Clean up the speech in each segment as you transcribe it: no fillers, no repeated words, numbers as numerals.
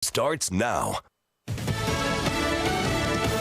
starts now.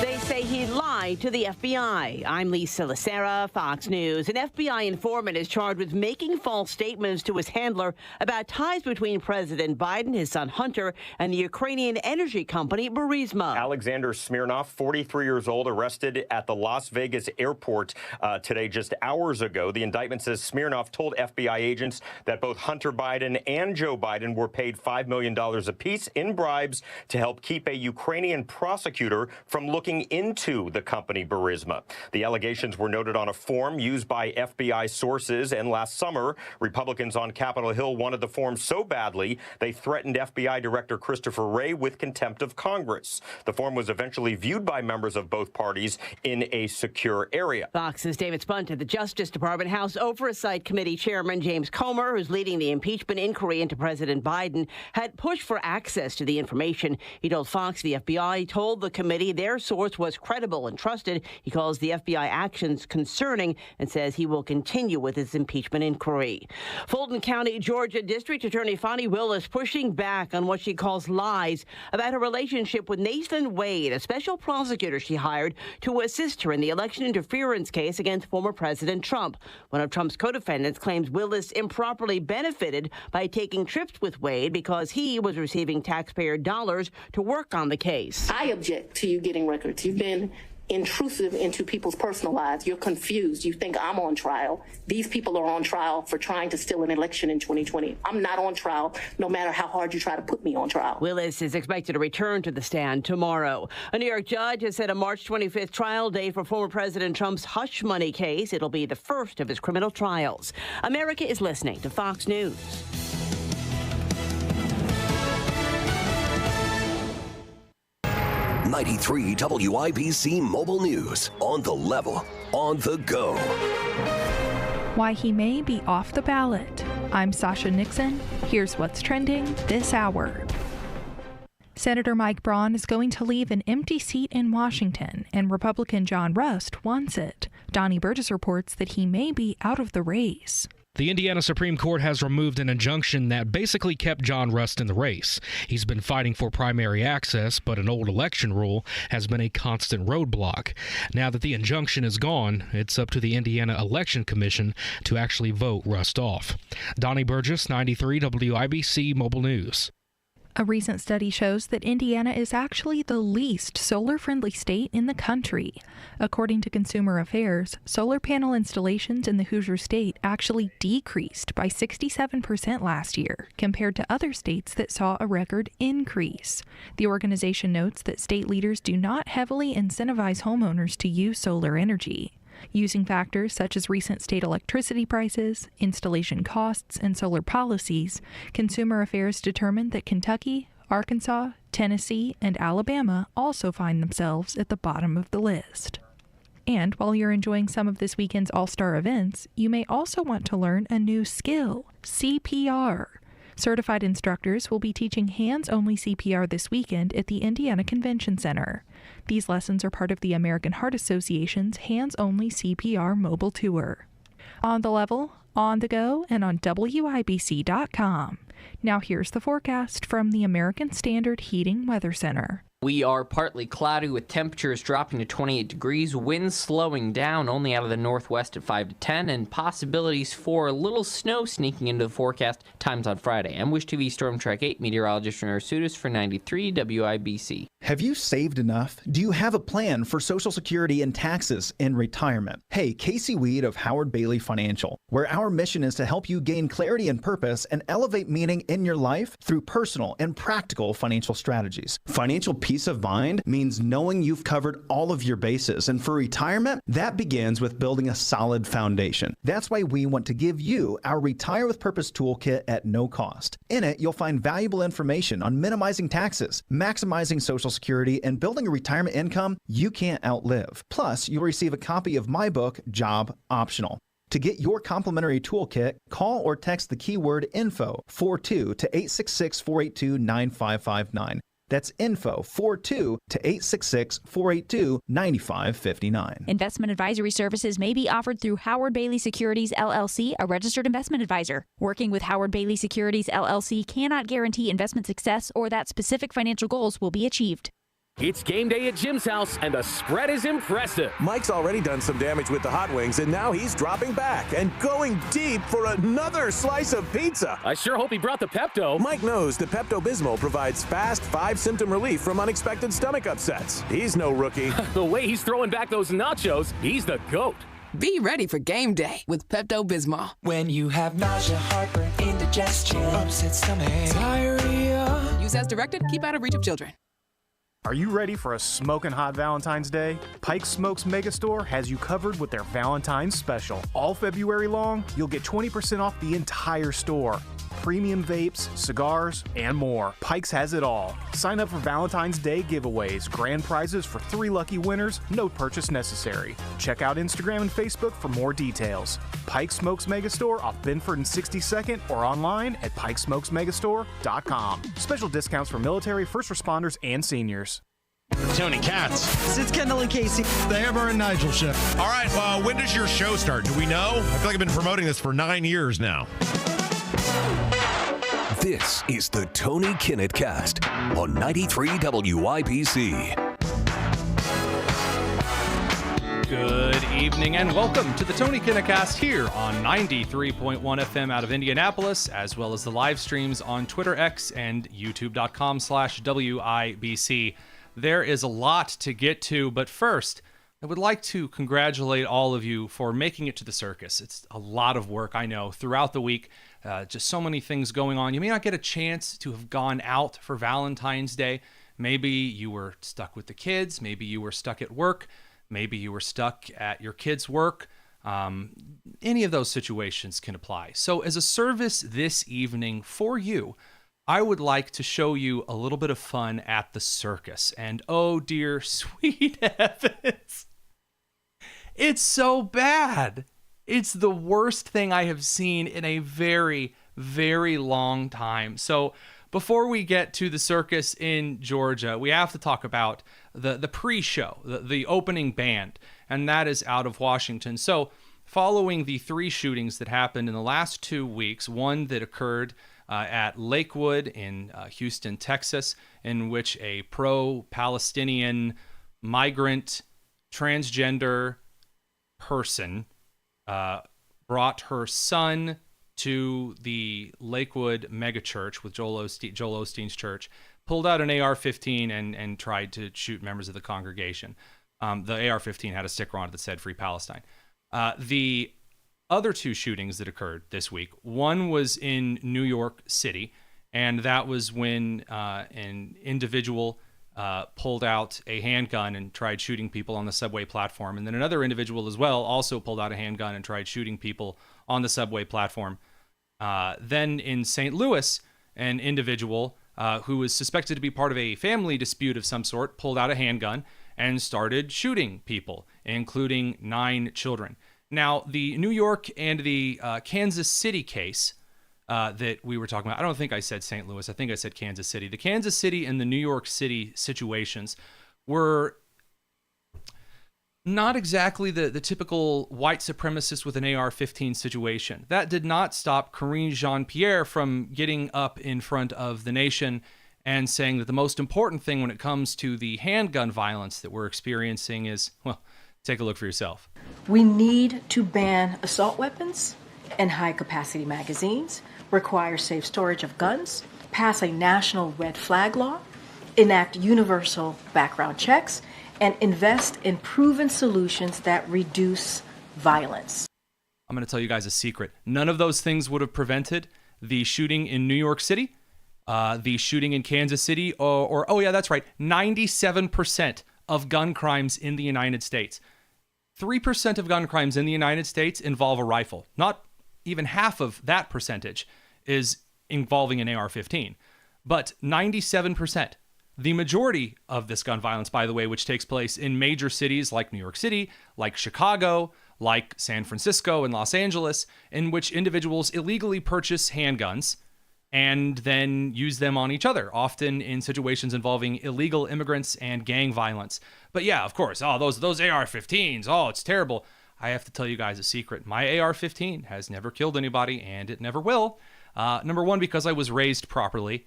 They say he lied to the FBI. I'm Lisa Lacera, Fox News. An FBI informant is charged with making false statements to his handler about ties between President Biden, his son Hunter, and the Ukrainian energy company Burisma. Alexander Smirnov, 43 years old, arrested at the Las Vegas airport today just hours ago. The indictment says Smirnov told FBI agents that both Hunter Biden and Joe Biden were paid $5 million apiece in bribes to help keep a Ukrainian prosecutor from looking into the company Burisma. The allegations were noted on a form used by FBI sources, and last summer, Republicans on Capitol Hill wanted the form so badly they threatened FBI Director Christopher Wray with contempt of Congress. The form was eventually viewed by members of both parties in a secure area. Fox's David Spunt. The Justice Department House Oversight Committee Chairman James Comer, who's leading the impeachment inquiry into President Biden, had pushed for access to the information. He told Fox the FBI told the committee their source was credible and trusted. He calls the FBI actions concerning and says he will continue with his impeachment inquiry. Fulton County, Georgia District Attorney Fani Willis pushing back on what she calls lies about her relationship with Nathan Wade, a special prosecutor she hired to assist her in the election interference case against former President Trump. One of Trump's co-defendants claims Willis improperly benefited by taking trips with Wade because he was receiving taxpayer dollars to work on the case. I object to you getting records. You've been intrusive into people's personal lives. You're confused. You think I'm on trial. These people are on trial for trying to steal an election in 2020. I'm not on trial, no matter how hard you try to put me on trial. Willis is expected to return to the stand tomorrow. A New York judge has set a March 25th trial date for former President Trump's hush money case. It'll be the first of his criminal trials. America is listening to Fox News. 93 WIBC Mobile News. On the level, on the go. Why he may be off the ballot. I'm Sasha Nixon. Here's what's trending this hour. Senator Mike Braun is going to leave an empty seat in Washington, and Republican John Rust wants it. Donnie Burgess reports that he may be out of the race. The Indiana Supreme Court has removed an injunction that basically kept John Rust in the race. He's been fighting for primary access, but an old election rule has been a constant roadblock. Now that the injunction is gone, it's up to the Indiana Election Commission to actually vote Rust off. Donnie Burgess, 93 WIBC Mobile News. A recent study shows that Indiana is actually the least solar-friendly state in the country. According to Consumer Affairs, solar panel installations in the Hoosier State actually decreased by 67% last year, compared to other states that saw a record increase. The organization notes that state leaders do not heavily incentivize homeowners to use solar energy. Using factors such as recent state electricity prices, installation costs, and solar policies, Consumer Affairs determined that Kentucky, Arkansas, Tennessee, and Alabama also find themselves at the bottom of the list. And while you're enjoying some of this weekend's all-star events, you may also want to learn a new skill, CPR. Certified instructors will be teaching hands-only CPR this weekend at the Indiana Convention Center. These lessons are part of the American Heart Association's hands-only CPR mobile tour. On the level, on the go, and on WIBC.com. Now here's the forecast from the American Standard Heating Weather Center. We are partly cloudy with temperatures dropping to 28 degrees, winds slowing down only out of the northwest at 5 to 10, and possibilities for a little snow sneaking into the forecast times on Friday. I'm Wish TV Storm Track 8 meteorologist Renner Sudis for 93 WIBC. Have you saved enough? Do you have a plan for Social Security and taxes in retirement? Hey, Casey Weed of Howard Bailey Financial, where our mission is to help you gain clarity and purpose and elevate meaning in your life through personal and practical financial strategies. Financial peace of mind means knowing you've covered all of your bases, and for retirement, that begins with building a solid foundation. That's why we want to give you our Retire with Purpose Toolkit at no cost. In it, you'll find valuable information on minimizing taxes, maximizing Social Security, and building a retirement income you can't outlive. Plus, you'll receive a copy of my book, Job Optional. To get your complimentary toolkit, call or text the keyword INFO 42 to 866-482-9559. That's info 42 to 866-482-9559. Investment advisory services may be offered through Howard Bailey Securities, LLC, a registered investment advisor. Working with Howard Bailey Securities, LLC cannot guarantee investment success or that specific financial goals will be achieved. It's game day at Jim's house, and the spread is impressive. Mike's already done some damage with the hot wings, and now he's dropping back and going deep for another slice of pizza. I sure hope he brought the Pepto. Mike knows the Pepto-Bismol provides fast 5-symptom relief from unexpected stomach upsets. He's no rookie. The way he's throwing back those nachos, he's the GOAT. Be ready for game day with Pepto-Bismol. When you have nausea, heartburn, indigestion, upset stomach, diarrhea. Use as directed. Keep out of reach of children. Are you ready for a smoking hot Valentine's Day? Pike Smokes Megastore has you covered with their Valentine's special. All February long, you'll get 20% off the entire store. Premium vapes, cigars, and more. Pike's has it all. Sign up for Valentine's Day giveaways, grand prizes for 3 lucky winners, no purchase necessary. Check out Instagram and Facebook for more details. Pike Smokes Megastore off Binford and 62nd or online at pikesmokesmegastore.com. Special discounts for military, first responders, and seniors. Tony Katz. It's Kendall and Casey, the Amber and Nigel show. All right, when does your show start? Do we know? I feel like I've been promoting this for 9 years now. This is the Tony Kinnett Cast on 93 WIBC. Good evening and welcome to the Tony Kinnett Cast here on 93.1 FM out of Indianapolis, as well as the live streams on Twitter X and youtube.com/WIBC. There is a lot to get to, but first, I would like to congratulate all of you for making it to the circus. It's a lot of work, I know, throughout the week. Just so many things going on. You may not get a chance to have gone out for Valentine's Day. Maybe you were stuck with the kids. Maybe you were stuck at work. Maybe you were stuck at your kids' work. Any of those situations can apply. So as a service this evening for you, I would like to show you a little bit of fun at the circus. And oh dear sweet heavens, it's so bad. It's the worst thing I have seen in a very, very long time. So before we get to the circus in Georgia, we have to talk about the pre-show, the opening band, and that is out of Washington. So following the 3 shootings that happened in the last 2 weeks, one that occurred at Lakewood in Houston, Texas, in which a pro-Palestinian migrant transgender person brought her son to the Lakewood megachurch with Joel Osteen's church, pulled out an AR-15 and tried to shoot members of the congregation. The AR-15 had a sticker on it that said Free Palestine. The other 2 shootings that occurred this week, one was in New York City, and that was when an individual pulled out a handgun and tried shooting people on the subway platform. And then another individual as well also pulled out a handgun and tried shooting people on the subway platform. Then in St. Louis, an individual who was suspected to be part of a family dispute of some sort pulled out a handgun and started shooting people, including 9 children. Now, the New York and the Kansas City case that we were talking about, I don't think I said St. Louis, I think I said Kansas City. The Kansas City and the New York City situations were not exactly the typical white supremacist with an AR-15 situation. That did not stop Karine Jean-Pierre from getting up in front of the nation and saying that the most important thing when it comes to the handgun violence that we're experiencing is, well, take a look for yourself. We need to ban assault weapons and high-capacity magazines, require safe storage of guns, pass a national red flag law, enact universal background checks, and invest in proven solutions that reduce violence. I'm going to tell you guys a secret. None of those things would have prevented the shooting in New York City, the shooting in Kansas City, or oh yeah, that's right, 97% of gun crimes in the United States. 3% of gun crimes in the United States involve a rifle. Not even half of that percentage is involving an AR-15, but 97%. The majority of this gun violence, by the way, which takes place in major cities like New York City, like Chicago, like San Francisco and Los Angeles, in which individuals illegally purchase handguns, and then use them on each other, often in situations involving illegal immigrants and gang violence. But yeah, of course, those AR-15s, it's terrible. I have to tell you guys a secret. My AR-15 has never killed anybody, and it never will. Number one, because I was raised properly,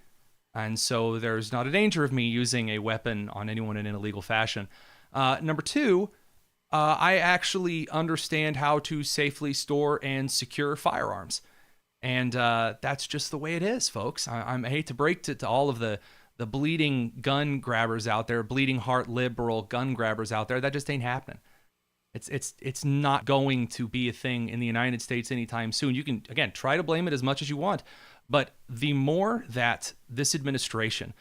and so there's not a danger of me using a weapon on anyone in an illegal fashion. Number two, I actually understand how to safely store and secure firearms. And that's just the way it is, folks. I hate to break it to all of the bleeding gun grabbers out there, bleeding heart liberal gun grabbers out there. That just ain't happening. It's not going to be a thing in the United States anytime soon. You can, again, try to blame it as much as you want, but the more that this administration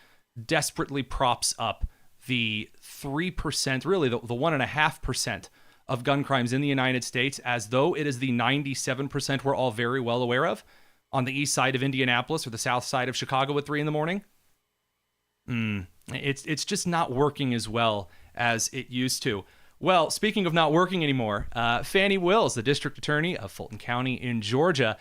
desperately props up the 3%, really the 1.5% of gun crimes in the United States, as though it is the 97% we're all very well aware of on the east side of Indianapolis or the south side of Chicago at 3 a.m. It's just not working as well as it used to. Well, speaking of not working anymore, Fani Willis, the district attorney of Fulton County in Georgia,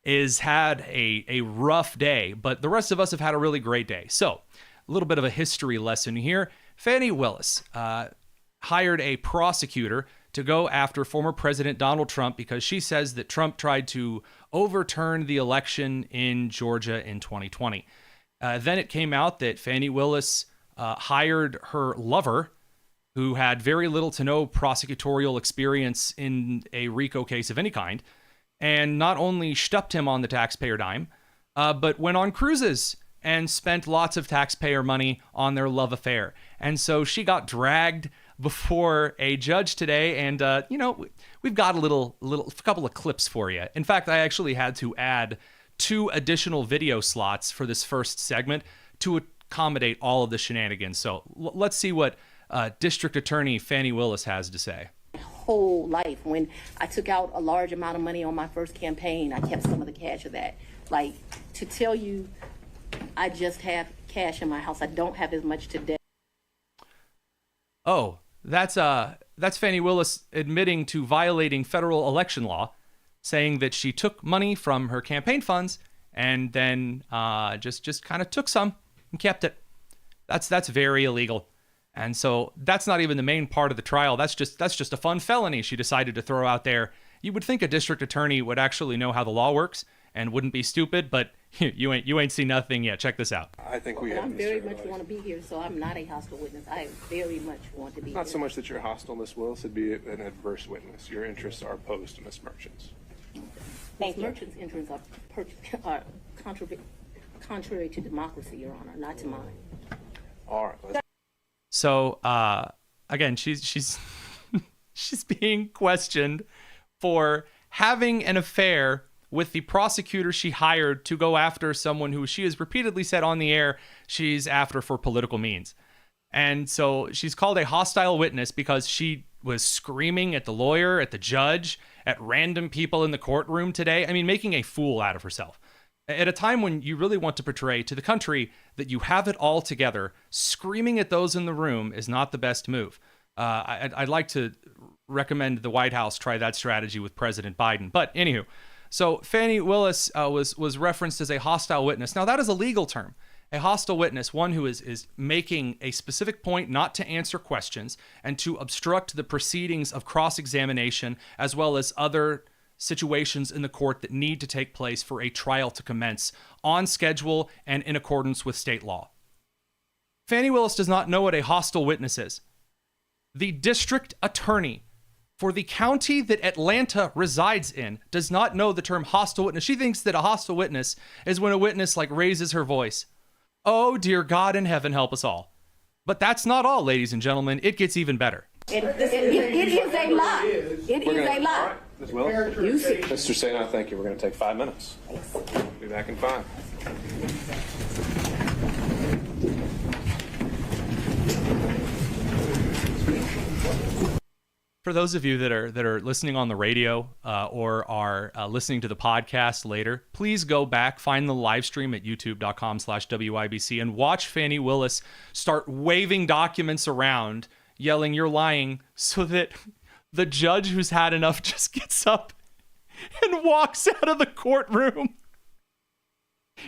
has had a rough day, but the rest of us have had a really great day. So, a little bit of a history lesson here. Fani Willis hired a prosecutor to go after former President Donald Trump because she says that Trump tried to overturn the election in Georgia in 2020. Then it came out that Fani Willis hired her lover, who had very little to no prosecutorial experience in a RICO case of any kind, and not only stuffed him on the taxpayer dime, but went on cruises and spent lots of taxpayer money on their love affair. And so she got dragged before a judge today, and we've got a couple of clips for you. In fact, I actually had to add 2 additional video slots for this first segment to accommodate all of the shenanigans. So let's see what District Attorney Fani Willis has to say. Whole life, when I took out a large amount of money on my first campaign, I kept some of the cash of that. Like, to tell you, I just have cash in my house. I don't have as much today. Oh, that's Fani Willis admitting to violating federal election law, saying that she took money from her campaign funds and then just kind of took some and kept it. That's very illegal. And so that's not even the main part of the trial. That's just a fun felony she decided to throw out there. You would think a district attorney would actually know how the law works and wouldn't be stupid, but you ain't seen nothing yet. Check this out. I think we have. I very much want to be here, so I'm not a hostile witness. I very much want to be. Not so much that you're hostile, Ms. Willis. It'd be an adverse witness. Your interests are opposed to Ms. Merchant's. Ms. Merchant's interests are contrary to democracy, Your Honor, not to mine. All right. So again, she's she's being questioned for having an affair with the prosecutor she hired to go after someone who she has repeatedly said on the air she's after for political means. And so she's called a hostile witness because she was screaming at the lawyer, at the judge, at random people in the courtroom today. I mean, making a fool out of herself. At a time when you really want to portray to the country that you have it all together, screaming at those in the room is not the best move. I'd like to recommend the White House try that strategy with President Biden. But anywho, so Fani Willis was referenced as a hostile witness. Now, that is a legal term. A hostile witness, one who is making a specific point not to answer questions and to obstruct the proceedings of cross-examination, as well as other situations in the court that need to take place for a trial to commence on schedule and in accordance with state law. Fani Willis does not know what a hostile witness is. The district attorney for the county that Atlanta resides in does not know the term hostile witness. She thinks that a hostile witness is when a witness raises her voice. Oh, dear God in heaven, help us all. But that's not all, ladies and gentlemen. It gets even better. It is a lie. It is a lie. Ms. Willis? Mr. Sena, thank you. We're going to take 5 minutes. Be back in 5. For those of you that are listening on the radio or are listening to the podcast later, please go back, find the live stream at youtube.com/WIBC and watch Fani Willis start waving documents around, yelling, "You're lying," so that the judge who's had enough just gets up and walks out of the courtroom.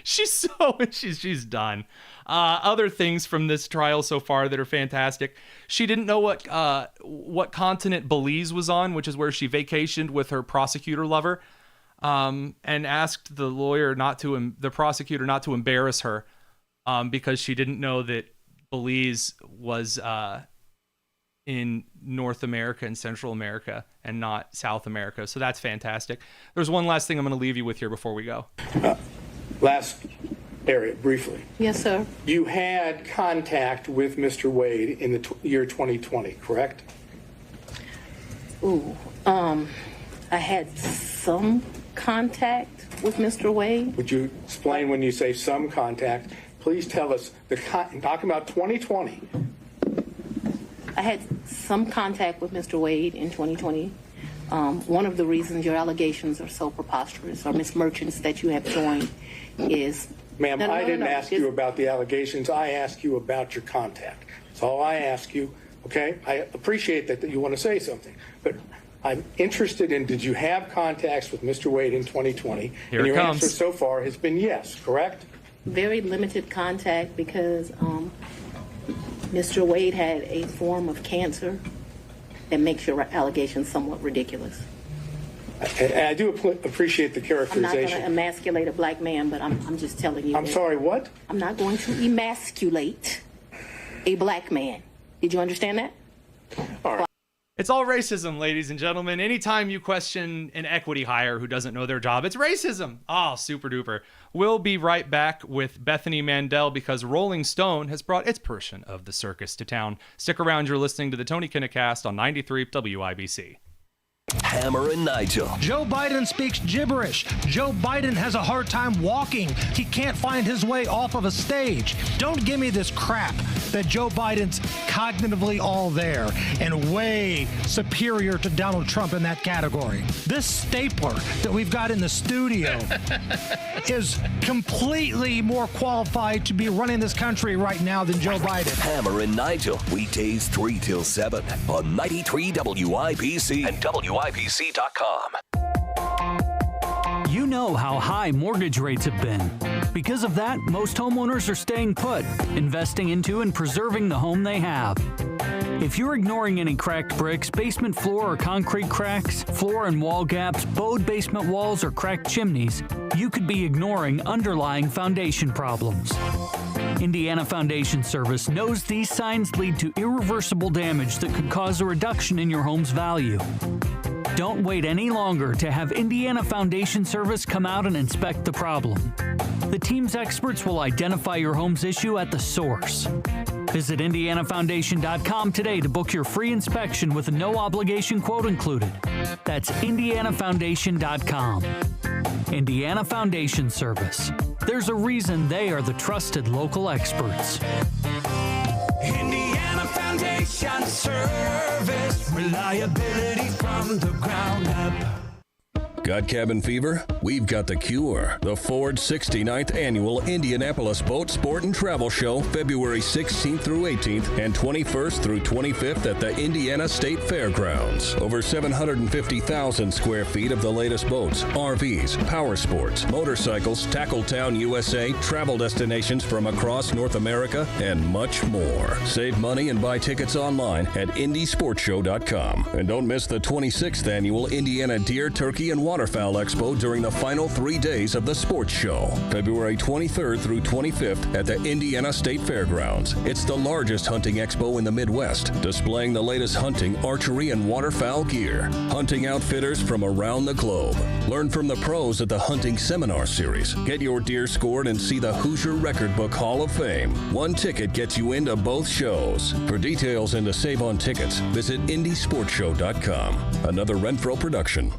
She's done. Other things from this trial so far that are fantastic. She didn't know what continent Belize was on, which is where she vacationed with her prosecutor lover, and asked the prosecutor not to embarrass her, because she didn't know that Belize was in North America and Central America and not South America. So that's fantastic. There's one last thing I'm going to leave you with here before we go. Last area, briefly. Yes, sir. You had contact with Mr. Wade in the year 2020, correct? I had some contact with Mr. Wade. Would you explain when you say some contact? Please tell us, talking about 2020. I had some contact with Mr. Wade in 2020. One of the reasons your allegations are so preposterous, or Ms. Merchants, that you have joined is... Ma'am, I didn't ask you about the allegations. I asked you about your contact. That's all I ask you, okay? I appreciate that you want to say something, but I'm interested in, did you have contacts with Mr. Wade in 2020? Here and it your comes. answer so far has been yes, correct? Very limited contact because Mr. Wade had a form of cancer that makes your allegations somewhat ridiculous. I do appreciate the characterization. I'm not going to emasculate a black man, but I'm just telling you. I'm sorry, what? I'm not going to emasculate a black man. Did you understand that? All right. It's all racism, ladies and gentlemen. Anytime you question an equity hire who doesn't know their job, it's racism. Oh, super duper. We'll be right back with Bethany Mandel because Rolling Stone has brought its portion of the circus to town. Stick around. You're listening to the Tony Kinnett Cast on 93 WIBC. Hammer and Nigel. Joe Biden speaks gibberish. Joe Biden has a hard time walking. He can't find his way off of a stage. Don't give me this crap that Joe Biden's cognitively all there and way superior to Donald Trump in that category. This stapler that we've got in the studio is completely more qualified to be running this country right now than Joe Biden. Hammer and Nigel. Weekdays 3 till 7 on 93 WIBC and WIBC.com. You know how high mortgage rates have been. Because of that, most homeowners are staying put, investing into and preserving the home they have. If you're ignoring any cracked bricks, basement floor or concrete cracks, floor and wall gaps, bowed basement walls, or cracked chimneys, you could be ignoring underlying foundation problems. Indiana Foundation Service knows these signs lead to irreversible damage that could cause a reduction in your home's value. Don't wait any longer to have Indiana Foundation Service come out and inspect the problem. The team's experts will identify your home's issue at the source. Visit IndianaFoundation.com today to book your free inspection with a no-obligation quote included. That's IndianaFoundation.com. Indiana Foundation Service. There's a reason they are the trusted local experts. Indiana Foundation Service, reliability from the ground up. Got cabin fever? We've got the cure. The Ford 69th Annual Indianapolis Boat, Sport, and Travel Show, February 16th through 18th and 21st through 25th at the Indiana State Fairgrounds. Over 750,000 square feet of the latest boats, RVs, power sports, motorcycles, Tackletown USA, travel destinations from across North America, and much more. Save money and buy tickets online at IndySportsShow.com. And don't miss the 26th Annual Indiana Deer, Turkey, and Waterfowl Expo during the final 3 days of the sports show, February 23rd through 25th at the Indiana State Fairgrounds. It's the largest hunting expo in the Midwest, displaying the latest hunting, archery, and waterfowl gear. Hunting outfitters from around the globe. Learn from the pros at the Hunting Seminar Series. Get your deer scored and see the Hoosier Record Book Hall of Fame. One ticket gets you into both shows. For details and to save on tickets, visit IndySportsShow.com. Another Renfro production.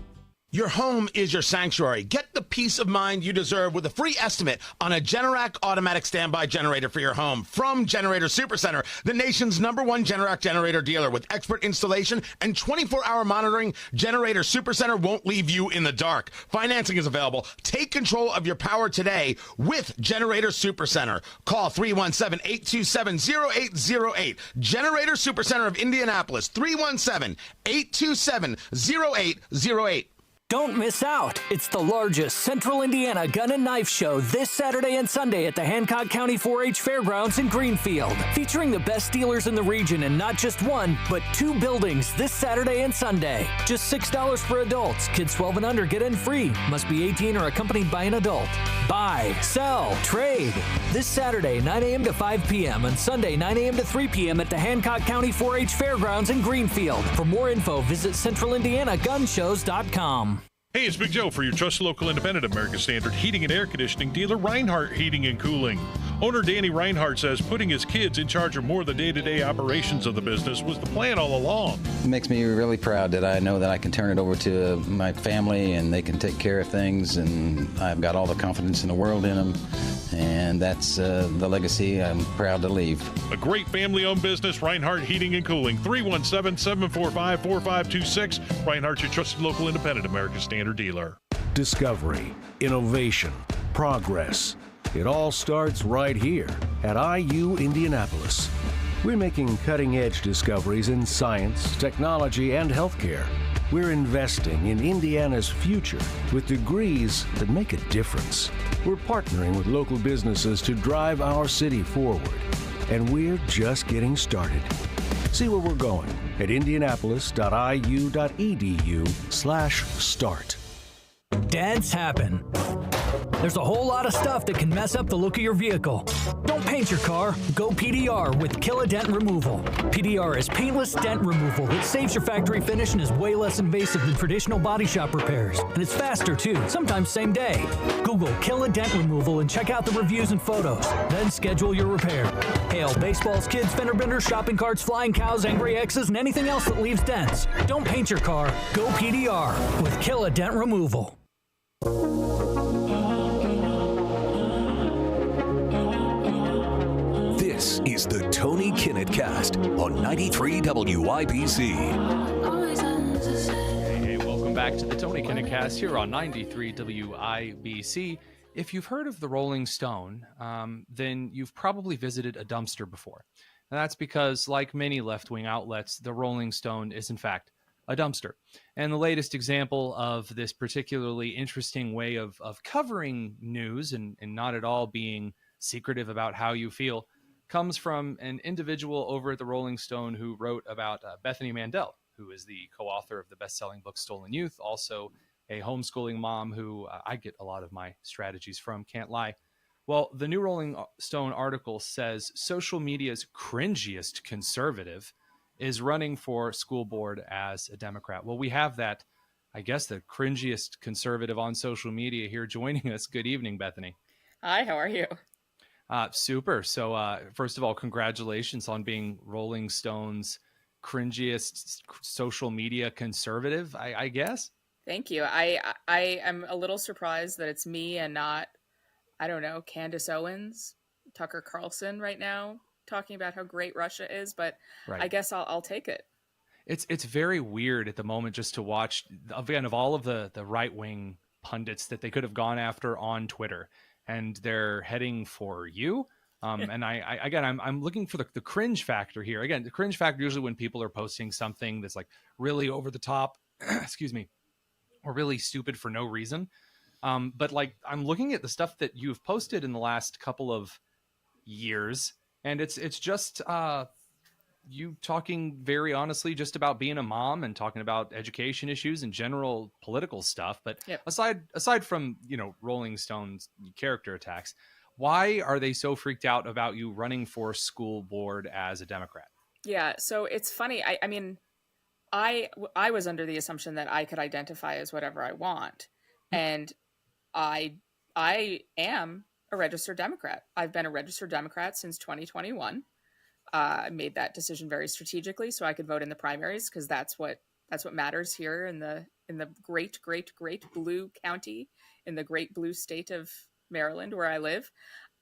Your home is your sanctuary. Get the peace of mind you deserve with a free estimate on a Generac automatic standby generator for your home from Generator Supercenter, the nation's #1 Generac generator dealer. With expert installation and 24-hour monitoring, Generator Supercenter won't leave you in the dark. Financing is available. Take control of your power today with Generator Supercenter. Call 317-827-0808. Generator Supercenter of Indianapolis, 317-827-0808. Don't miss out. It's the largest Central Indiana gun and knife show this Saturday and Sunday at the Hancock County 4-H Fairgrounds in Greenfield. Featuring the best dealers in the region in not just one, but 2 buildings this Saturday and Sunday. Just $6 for adults. Kids 12 and under get in free. Must be 18 or accompanied by an adult. Buy, sell, trade. This Saturday, 9 a.m. to 5 p.m. and Sunday, 9 a.m. to 3 p.m. at the Hancock County 4-H Fairgrounds in Greenfield. For more info, visit centralindianagunshows.com. Hey, it's Big Joe for your trusted local independent American Standard heating and air conditioning dealer, Reinhardt Heating and Cooling. Owner Danny Reinhardt says putting his kids in charge of more of the day-to-day operations of the business was the plan all along. It makes me really proud that I know that I can turn it over to my family and they can take care of things, and I've got all the confidence in the world in them, and that's the legacy I'm proud to leave. A great family-owned business, Reinhardt Heating and Cooling, 317-745-4526. Reinhardt, your trusted local independent American Standard dealer. Discovery, innovation, progress. It all starts right here at IU Indianapolis. We're making cutting-edge discoveries in science, technology, and healthcare. We're investing in Indiana's future with degrees that make a difference. We're partnering with local businesses to drive our city forward. And we're just getting started. See where we're going at indianapolis.iu.edu/start. Dents happen. There's a whole lot of stuff that can mess up the look of your vehicle. Don't paint your car. Go PDR with Kill Dent Removal. PDR is paintless dent removal that saves your factory finish and is way less invasive than traditional body shop repairs. And it's faster too, sometimes same day. Google Kill Dent Removal and check out the reviews and photos. Then schedule your repair. Hail baseballs, kids, fender benders, shopping carts, flying cows, angry X's, and anything else that leaves dents. Don't paint your car. Go PDR with Kill Dent Removal. This is the Tony Kinnett Cast on 93 WIBC. Hey, welcome back to the Tony Kinnett Cast here on 93 WIBC. If you've heard of the Rolling Stone, then you've probably visited a dumpster before. And that's because, like many left-wing outlets, the Rolling Stone is, in fact, a dumpster. And the latest example of this particularly interesting way of covering news and not at all being secretive about how you feel comes from an individual over at the Rolling Stone who wrote about Bethany Mandel, who is the co-author of the best-selling book Stolen Youth, also a homeschooling mom who I get a lot of my strategies from, can't lie. Well, the new Rolling Stone article says social media's cringiest conservative is running for school board as a Democrat. Well, we have that, I guess, the cringiest conservative on social media here joining us. Good evening, Bethany. Hi, how are you? Super. So first of all, congratulations on being Rolling Stone's cringiest social media conservative, I guess. Thank you. I am a little surprised that it's me and not, I don't know, Candace Owens, Tucker Carlson right now talking about how great Russia is, but right. I guess I'll take it. It's very weird at the moment just to watch, again, of all of the right-wing pundits that they could have gone after on Twitter, and they're heading for you. And I'm looking for the cringe factor here. Again, the cringe factor usually when people are posting something that's like really over the top, excuse me, or really stupid for no reason. But like I'm looking at the stuff that you've posted in the last couple of years, and it's just you talking very honestly just about being a mom and talking about education issues and general political stuff. But yep. aside from, Rolling Stone's character attacks, why are they so freaked out about you running for school board as a Democrat? Yeah, so it's funny. I mean, I was under the assumption that I could identify as whatever I want. And I am a registered Democrat. I've been a registered Democrat since 2021. I made that decision very strategically so I could vote in the primaries because that's what matters here in the great blue county, in the great blue state of Maryland where I live.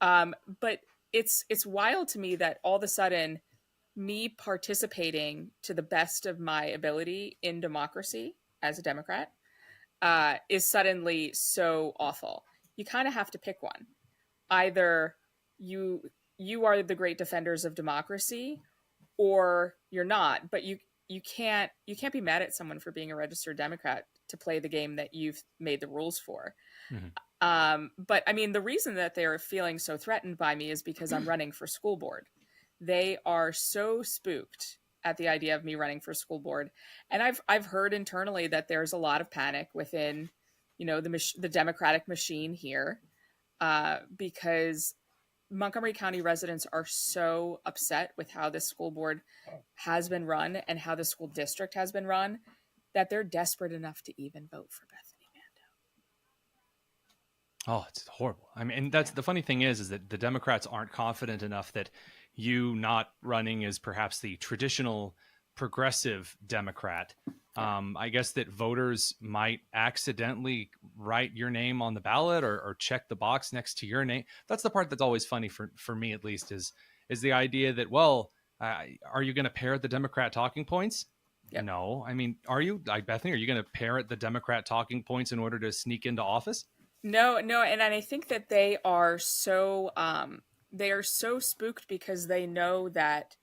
But it's wild to me that all of a sudden me participating to the best of my ability in democracy as a Democrat is suddenly so awful. You kind of have to pick one. Either you are the great defenders of democracy or you're not, but you you can't be mad at someone for being a registered Democrat to play the game that you've made the rules for. But I mean, the reason that they're feeling so threatened by me is because I'm running for school board. They are so spooked at the idea of me running for school board. And I've heard internally that there's a lot of panic within, the Democratic machine here, because Montgomery County residents are so upset with how this school board has been run and how the school district has been run that they're desperate enough to even vote for Bethany Mando. Oh, it's horrible. I mean, and that's the funny thing is that the Democrats aren't confident enough that you not running as perhaps the traditional progressive Democrat. I guess that voters might accidentally write your name on the ballot or check the box next to your name. That's the part that's always funny for me, at least, is the idea that, well, are you going to parrot the Democrat talking points? Yep. No. I mean, are you, Bethany, are you going to parrot the Democrat talking points in order to sneak into office? No. And I think that they are so spooked because they know that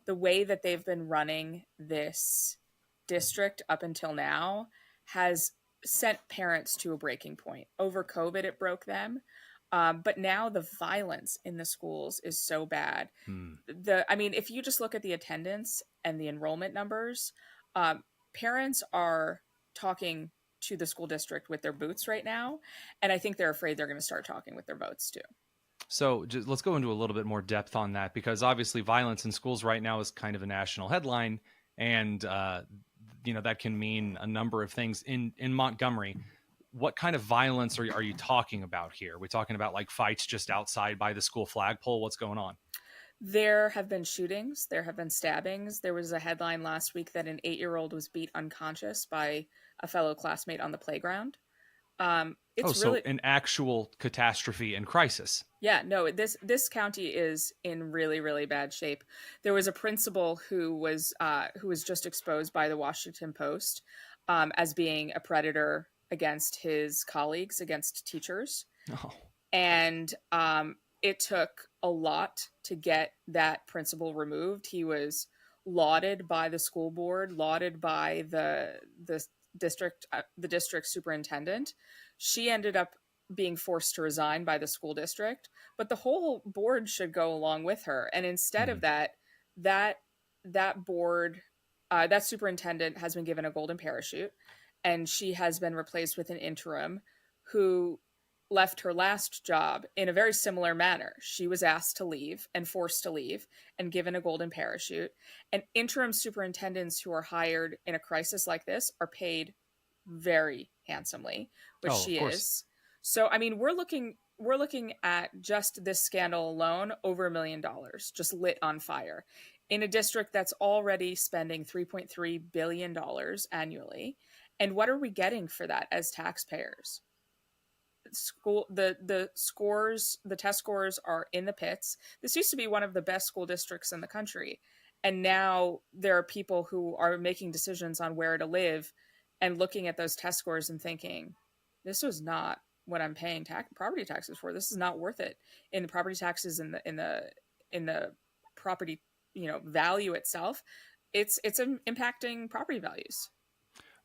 the way that they've been running this district up until now has sent parents to a breaking point. Over COVID, it broke them. But now the violence in the schools is so bad. If you just look at the attendance and the enrollment numbers, parents are talking to the school district with their boots right now. And I think they're afraid they're going to start talking with their votes too. So let's go into a little bit more depth on that, because obviously violence in schools right now is kind of a national headline. And, that can mean a number of things in Montgomery. What kind of violence are you talking about here? Are we talking about like fights just outside by the school flagpole? What's going on? There have been shootings. There have been stabbings. There was a headline last week that an 8-year-old was beat unconscious by a fellow classmate on the playground. So an actual catastrophe and crisis. Yeah, no, this county is in really, really bad shape. There was a principal who was just exposed by the Washington Post as being a predator against his colleagues, against teachers. Oh. And it took a lot to get that principal removed. He was lauded by the school board, lauded by the district superintendent. She ended up being forced to resign by the school district, but the whole board should go along with her. And instead of that board, that superintendent has been given a golden parachute, and she has been replaced with an interim who left her last job in a very similar manner. She was asked to leave and forced to leave and given a golden parachute. And interim superintendents who are hired in a crisis like this are paid very handsomely, which she is. So, I mean, we're looking at just this scandal alone, over $1 million just lit on fire in a district that's already spending $3.3 billion annually. And what are we getting for that as taxpayers? The test scores are in the pits. This used to be one of the best school districts in the country. And now there are people who are making decisions on where to live and looking at those test scores and thinking, this was not what I'm paying property taxes for. This is not worth it. In the property taxes in the property, value itself, it's impacting property values.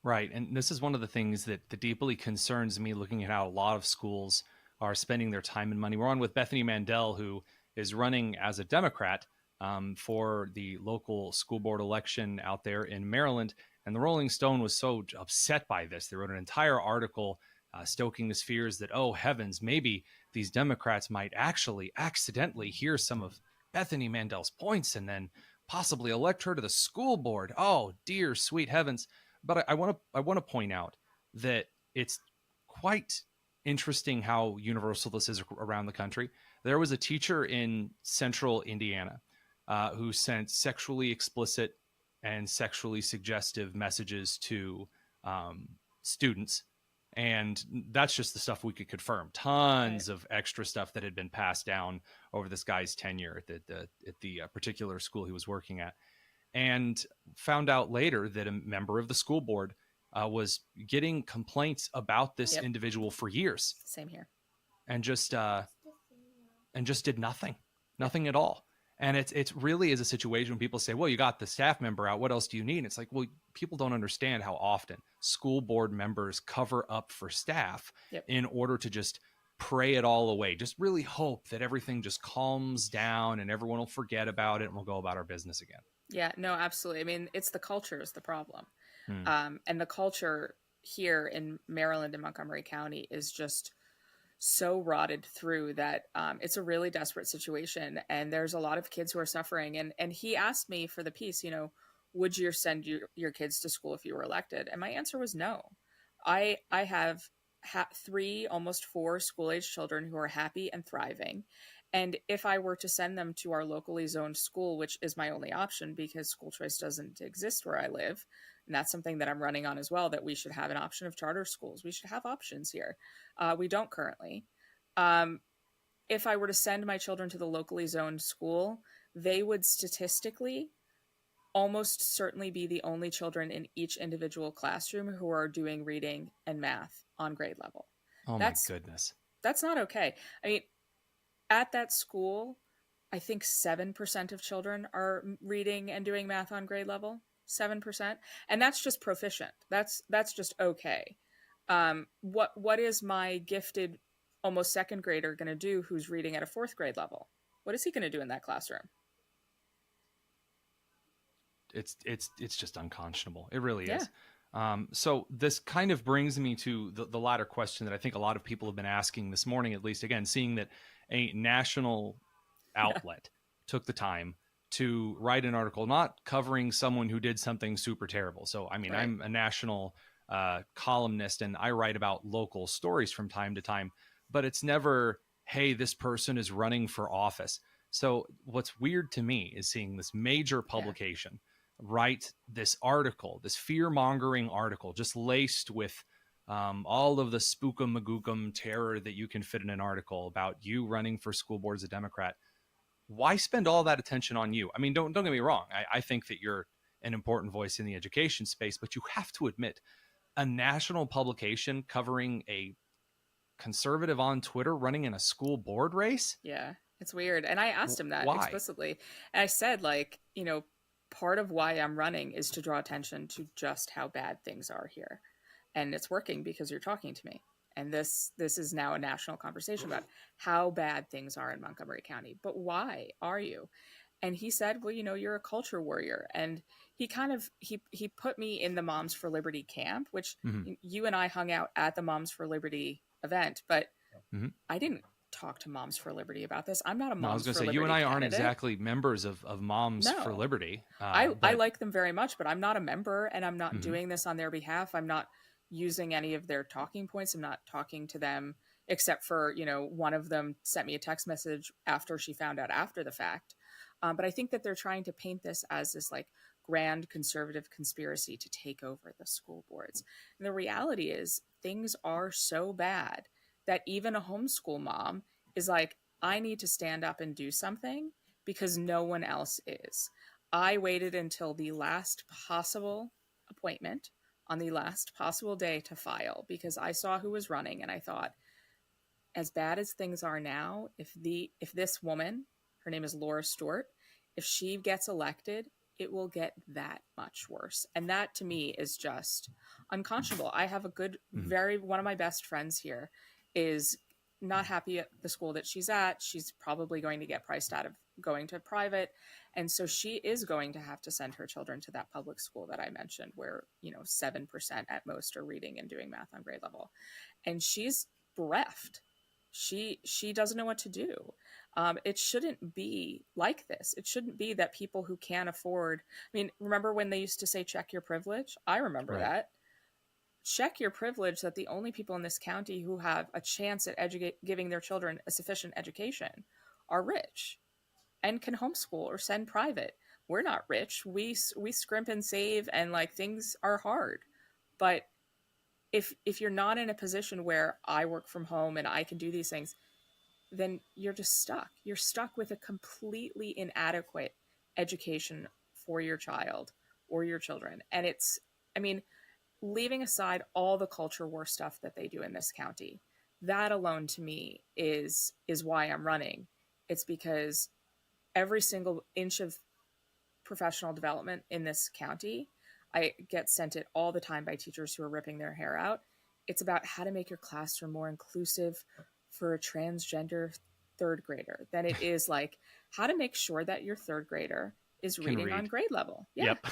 Right. And this is one of the things that deeply concerns me, looking at how a lot of schools are spending their time and money. We're on with Bethany Mandel, who is running as a Democrat for the local school board election out there in Maryland. And the Rolling Stone was so upset by this. They wrote an entire article stoking his fears that, oh, heavens, maybe these Democrats might actually accidentally hear some of Bethany Mandel's points and then possibly elect her to the school board. Oh, dear, sweet heavens. But I want to point out that it's quite interesting how universal this is around the country. There was a teacher in central Indiana who sent sexually explicit and sexually suggestive messages to students. And that's just the stuff we could confirm. Tons of extra stuff that had been passed down over this guy's tenure at the particular school he was working at. And found out later that a member of the school board was getting complaints about this individual for years. Same here. And just did nothing at all. And it's really is a situation when people say, well, you got the staff member out, what else do you need? And it's like, well, people don't understand how often school board members cover up for staff in order to just pray it all away. Just really hope that everything just calms down and everyone will forget about it and we'll go about our business again. Yeah, no, absolutely. I mean, it's the culture is the problem. And the culture here in Maryland and Montgomery County is just so rotted through that it's a really desperate situation. And there's a lot of kids who are suffering. And he asked me for the piece, you know, would you send your kids to school if you were elected? And my answer was no. I have 3, almost 4 school-age children who are happy and thriving. And if I were to send them to our locally zoned school, which is my only option because school choice doesn't exist where I live, and that's something that I'm running on as well, that we should have an option of charter schools. We should have options here. We don't currently. If I were to send my children to the locally zoned school, they would statistically almost certainly be the only children in each individual classroom who are doing reading and math on grade level. Oh my goodness. That's not okay. I mean, at that school, I think 7% of children are reading and doing math on grade level. 7%. And that's just proficient. That's just okay. What is my gifted almost second grader going to do who's reading at a 4th grade level? What is he going to do in that classroom? It's just unconscionable. It really is. So this kind of brings me to the latter question that I think a lot of people have been asking this morning, at least, again, seeing that a national outlet took the time to write an article, not covering someone who did something super terrible. So, I mean, I'm a national columnist and I write about local stories from time to time, but it's never, hey, this person is running for office. So what's weird to me is seeing this major publication write this article, this fear-mongering article, just laced with all of the spookum magookum terror that you can fit in an article about you running for school board as a Democrat. Why spend all that attention on you? I mean, don't get me wrong. I think that you're an important voice in the education space, but you have to admit, a national publication covering a conservative on Twitter running in a school board race? Yeah, it's weird. And I asked him that explicitly. And I said, like, you know, part of why I'm running is to draw attention to just how bad things are here. And it's working because you're talking to me. And this is now a national conversation about how bad things are in Montgomery County. But why are you? And he said, well, you know, you're a culture warrior. And he kind of, he put me in the Moms for Liberty camp, which you and I hung out at the Moms for Liberty event. But I didn't talk to Moms for Liberty about this. I'm not a Moms for Liberty I was going to say, you and I aren't exactly members of Moms for Liberty. I like them very much, but I'm not a member and I'm not doing this on their behalf. I'm not using any of their talking points. I'm not talking to them except for, you know, one of them sent me a text message after she found out after the fact. But I think that they're trying to paint this as this like grand conservative conspiracy to take over the school boards. And the reality is things are so bad that even a homeschool mom is like, I need to stand up and do something because no one else is. I waited until the last possible appointment on the last possible day to file because I saw who was running and I thought, as bad as things are now, if this woman, her name is Laura Stewart, if she gets elected, it will get that much worse. And that to me is just unconscionable. I have a good, one of my best friends here is not happy at the school that she's at. She's probably going to get priced out of going to private. And so she is going to have to send her children to that public school that I mentioned where, you know, 7% at most are reading and doing math on grade level. And she's bereft. She doesn't know what to do. It shouldn't be like this. It shouldn't be that people who can't afford, I mean, remember when they used to say, check your privilege? I remember that. Check your privilege that the only people in this county who have a chance at giving their children a sufficient education are rich and can homeschool or send private. We're not rich. We scrimp and save and like things are hard. But if you're not in a position where I work from home and I can do these things, then you're just stuck. You're stuck with a completely inadequate education for your child or your children. And it's, I mean, leaving aside all the culture war stuff that they do in this county, that alone to me is why I'm running. It's because every single inch of professional development in this county. I get sent it all the time by teachers who are ripping their hair out. It's about how to make your classroom more inclusive for a transgender third grader than it is like how to make sure that your third grader is reading on grade level. Yeah. Yep.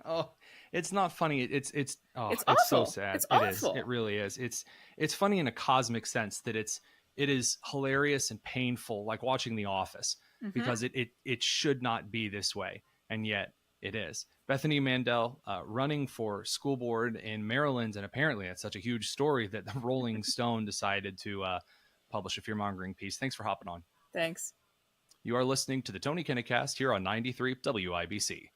Oh, it's not funny. It's awful. It's so sad. It's awful. It is. It really is. It's funny in a cosmic sense that it is hilarious and painful, like watching The Office, because it should not be this way, and yet it is. Bethany Mandel running for school board in Maryland, and apparently it's such a huge story that the Rolling Stone decided to publish a fear-mongering piece. Thanks for hopping on. Thanks. You are listening to the Tony Kinnett Cast here on 93 WIBC.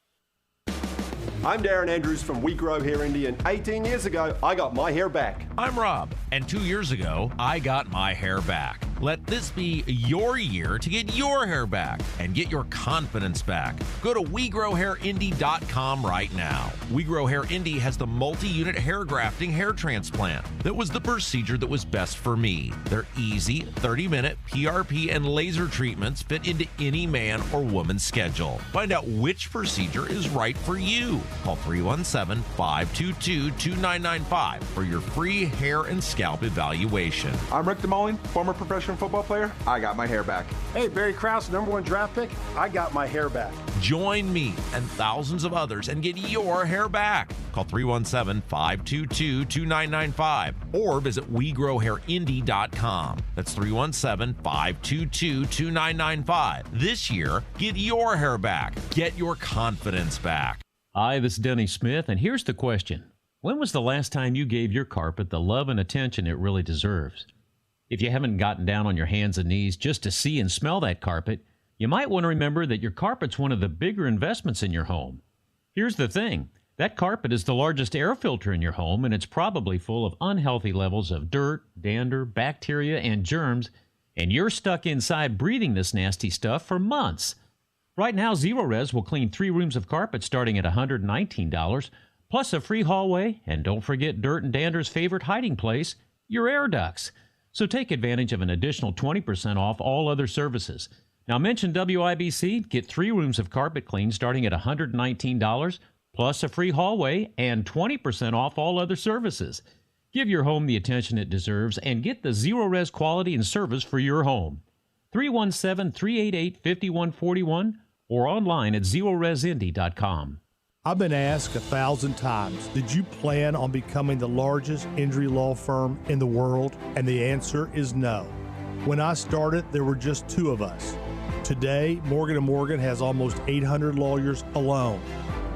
I'm Darren Andrews from We Grow Hair Indy, and 18 years ago, I got my hair back. I'm Rob, and 2 years ago, I got my hair back. Let this be your year to get your hair back and get your confidence back. Go to WeGrowHairIndy.com right now. We Grow Hair Indy has the multi-unit hair grafting hair transplant. That was the procedure that was best for me. Their easy 30-minute PRP and laser treatments fit into any man or woman's schedule. Find out which procedure is right for you. Call 317-522-2995 for your free hair and scalp evaluation. I'm Rick DeMoline, former professional football player. I got my hair back. Hey, Barry Krause, #1 draft pick. I got my hair back. Join me and thousands of others and get your hair back. Call 317-522-2995 or visit WeGrowHairIndy.com. That's 317-522-2995. This year, get your hair back. Get your confidence back. Hi, this is Denny Smith, and here's the question. When was the last time you gave your carpet the love and attention it really deserves? If you haven't gotten down on your hands and knees just to see and smell that carpet, you might want to remember that your carpet's one of the bigger investments in your home. Here's the thing. That carpet is the largest air filter in your home, and it's probably full of unhealthy levels of dirt, dander, bacteria, and germs, and you're stuck inside breathing this nasty stuff for months. Right now, Zero Res will clean 3 rooms of carpet starting at $119, plus a free hallway, and don't forget dirt and dander's favorite hiding place, your air ducts. So take advantage of an additional 20% off all other services. Now mention WIBC, get 3 rooms of carpet cleaned starting at $119, plus a free hallway and 20% off all other services. Give your home the attention it deserves and get the Zero Res quality and service for your home. 317-388-5141 or online at ZeroResIndy.com. I've been asked 1,000 times, did you plan on becoming the largest injury law firm in the world? And the answer is no. When I started, there were just 2 of us. Today, Morgan & Morgan has almost 800 lawyers alone.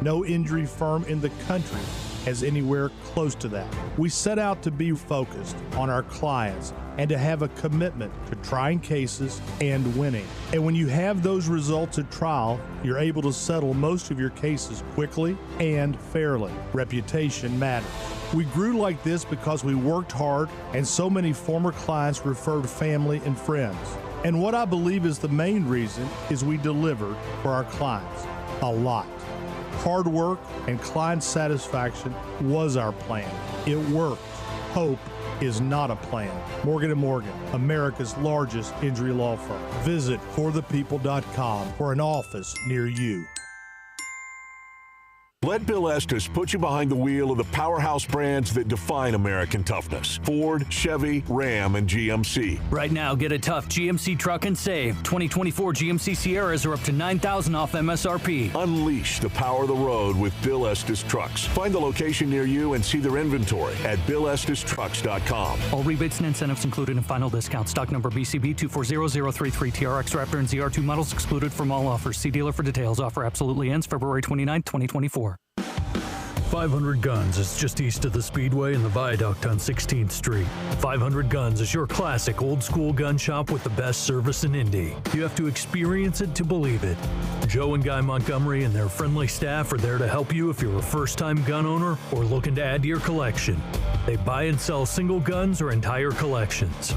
No injury firm in the country has anywhere close to that. We set out to be focused on our clients and to have a commitment to trying cases and winning. And when you have those results at trial, you're able to settle most of your cases quickly and fairly. Reputation matters. We grew like this because we worked hard and so many former clients referred family and friends. And what I believe is the main reason is we delivered for our clients a lot. Hard work and client satisfaction was our plan. It worked. Hope is not a plan. Morgan & Morgan, America's largest injury law firm. Visit forthepeople.com for an office near you. Let Bill Estes put you behind the wheel of the powerhouse brands that define American toughness. Ford, Chevy, Ram, and GMC. Right now, get a tough GMC truck and save. 2024 GMC Sierras are up to $9,000 off MSRP. Unleash the power of the road with Bill Estes Trucks. Find the location near you and see their inventory at BillEstesTrucks.com. All rebates and incentives included in final discount. Stock number BCB 240033 TRX Raptor and ZR2 models excluded from all offers. See dealer for details. Offer absolutely ends February 29, 2024. 500 Guns is just east of the Speedway and the Viaduct on 16th Street. 500 Guns is your classic old-school gun shop with the best service in Indy. You have to experience it to believe it. Joe and Guy Montgomery and their friendly staff are there to help you if you're a first-time gun owner or looking to add to your collection. They buy and sell single guns or entire collections.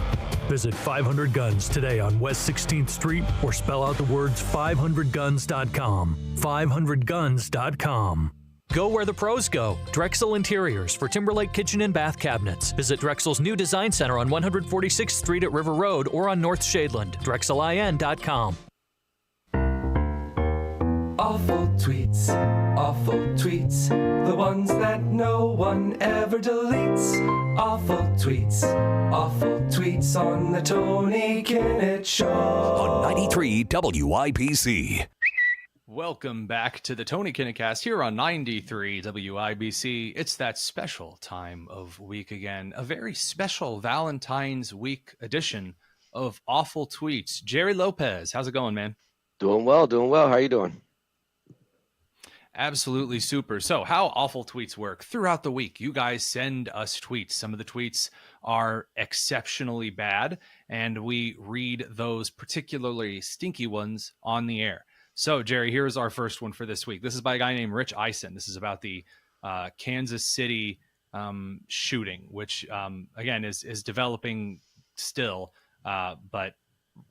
Visit 500 Guns today on West 16th Street or spell out the words 500guns.com. 500guns.com. Go where the pros go. Drexel Interiors for Timberlake Kitchen and Bath Cabinets. Visit Drexel's new design center on 146th Street at River Road or on North Shadeland. DrexelIN.com. Awful tweets, the ones that no one ever deletes. Awful tweets on the Tony Kinnett Show. On 93 WIBC. Welcome back to the Tony Kinnett Cast here on 93 WIBC. It's that special time of week again, a very special Valentine's Week edition of Awful Tweets. Jerry Lopez, how's it going, man? Doing well. How are you doing? Absolutely super. So how Awful Tweets work throughout the week, you guys send us tweets. Some of the tweets are exceptionally bad, and we read those particularly stinky ones on the air. So, Jerry, here's our first one for this week. This is by a guy named Rich Eisen. This is about the Kansas City shooting, which, again, is developing still, but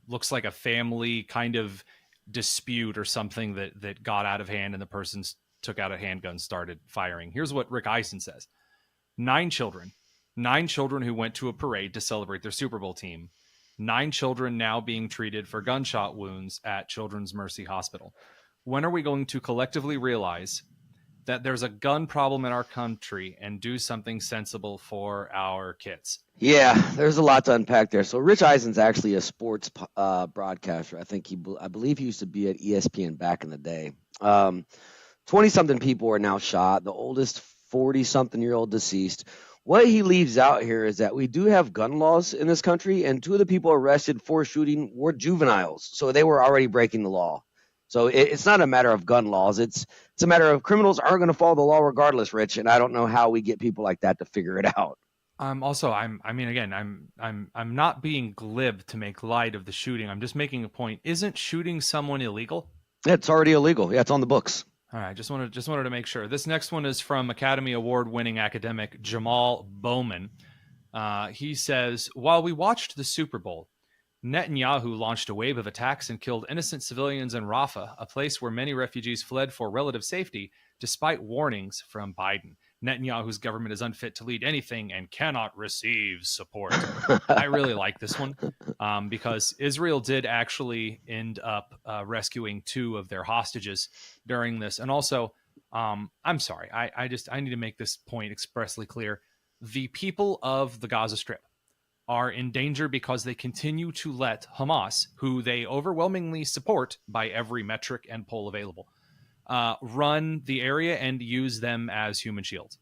looks like a family kind of dispute or something that got out of hand, and the person took out a handgun, started firing. Here's what Rick Eisen says. 9 children who went to a parade to celebrate their Super Bowl team. 9 children now being treated for gunshot wounds at Children's Mercy Hospital. When are we going to collectively realize that there's a gun problem in our country and do something sensible for our kids? Yeah, there's a lot to unpack there. So Rich Eisen's actually a sports broadcaster. I believe he used to be at ESPN back in the day. 20-something people are now shot. The oldest 40-something-year-old deceased. What he leaves out here is that we do have gun laws in this country, and 2 of the people arrested for shooting were juveniles. So they were already breaking the law. So it's not a matter of gun laws. It's a matter of criminals aren't going to follow the law regardless, Rich. And I don't know how we get people like that to figure it out. I'm not being glib to make light of the shooting. I'm just making a point. Isn't shooting someone illegal? Yeah, it's already illegal. Yeah, it's on the books. All right, just wanted to make sure. This next one is from Academy Award-winning academic Jamal Bowman. He says, while we watched the Super Bowl, Netanyahu launched a wave of attacks and killed innocent civilians in Rafah, a place where many refugees fled for relative safety, despite warnings from Biden. Netanyahu's government is unfit to lead anything and cannot receive support. I really like this one because Israel did actually end up rescuing 2 of their hostages during this. And also, I'm sorry, I need to make this point expressly clear. The people of the Gaza Strip are in danger because they continue to let Hamas, who they overwhelmingly support by every metric and poll available, run the area and use them as human shields.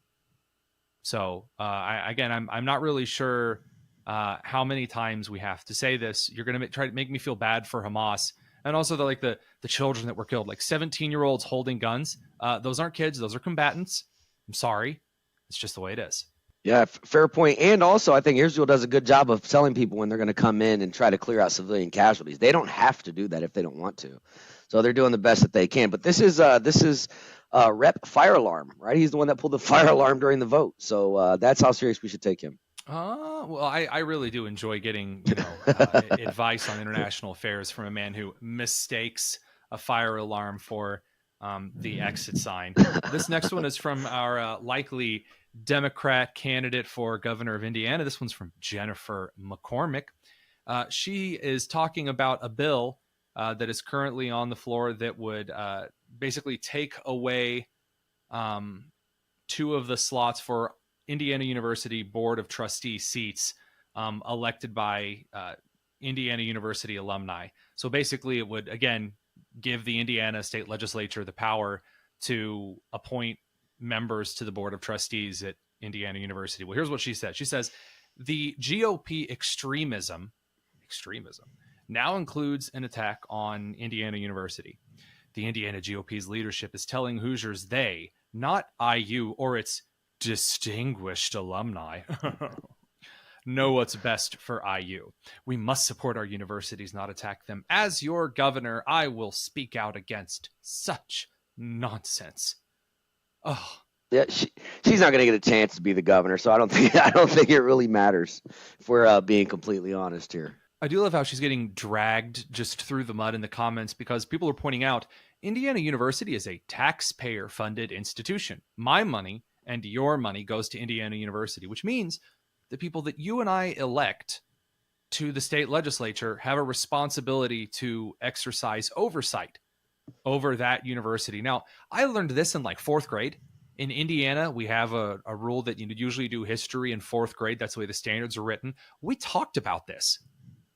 So I'm not really sure how many times we have to say this. You're going to try to make me feel bad for Hamas, and also the children that were killed, like 17-year-olds holding guns. Those aren't kids; those are combatants. I'm sorry, it's just the way it is. Yeah, fair point. And also, I think Israel does a good job of telling people when they're going to come in and try to clear out civilian casualties. They don't have to do that if they don't want to. So they're doing the best that they can. But this is Rep Fire Alarm, right? He's the one that pulled the fire alarm during the vote. So that's how serious we should take him. Well, I really do enjoy getting advice on international affairs from a man who mistakes a fire alarm for the exit sign. This next one is from our likely Democrat candidate for governor of Indiana. This one's from Jennifer McCormick. She is talking about a bill that is currently on the floor that would basically take away 2 of the slots for Indiana University Board of Trustee seats elected by Indiana University alumni. So basically it would, again, give the Indiana State Legislature the power to appoint members to the Board of Trustees at Indiana University. Well, here's what she said. She says, the GOP extremism now includes an attack on Indiana University. The Indiana GOP's leadership is telling Hoosiers they, not IU or its distinguished alumni, know what's best for IU. We must support our universities, not attack them. As your governor, I will speak out against such nonsense. Oh. Yeah, she's not going to get a chance to be the governor, so I don't think it really matters if we're being completely honest here. I do love how she's getting dragged just through the mud in the comments because people are pointing out Indiana University is a taxpayer-funded institution. My money and your money goes to Indiana University, which means the people that you and I elect to the state legislature have a responsibility to exercise oversight over that university. Now, I learned this in like 4th grade. In Indiana, we have a rule that you usually do history in 4th grade. That's the way the standards are written. We talked about this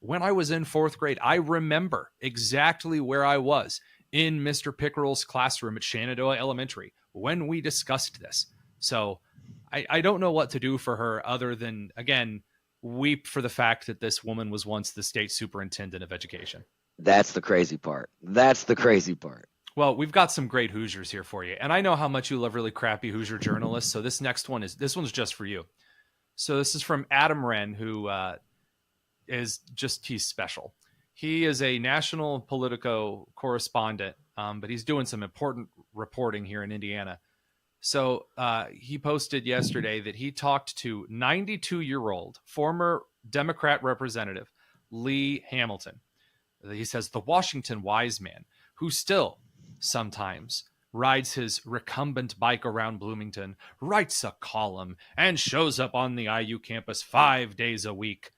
when I was in 4th grade. I remember exactly where I was in Mr. Pickerel's classroom at Shenandoah Elementary when we discussed this. So I don't know what to do for her other than, again, weep for the fact that this woman was once the state superintendent of education. That's the crazy part. That's the crazy part. Well, we've got some great Hoosiers here for you. And I know how much you love really crappy Hoosier journalists. So this one's just for you. So this is from Adam Wren, who he's special. He is a national Politico correspondent, but he's doing some important reporting here in Indiana. So he posted yesterday that he talked to 92-year-old former Democrat Representative Lee Hamilton. He says the Washington wise man who still sometimes rides his recumbent bike around Bloomington, writes a column, and shows up on the IU campus 5 days a week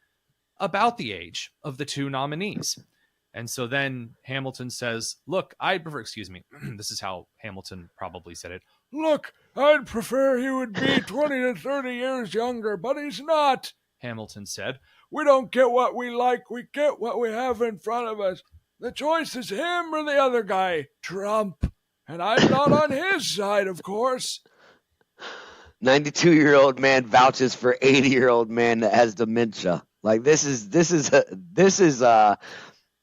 about the age of the two nominees. And so then Hamilton says, look, I'd prefer, this is how Hamilton probably said it. Look, I'd prefer he would be 20 to 30 years younger, but he's not, Hamilton said. We don't get what we like, we get what we have in front of us. The choice is him or the other guy, Trump. And I'm not on his side, of course. 92-year-old man vouches for 80-year-old man that has dementia. Like this is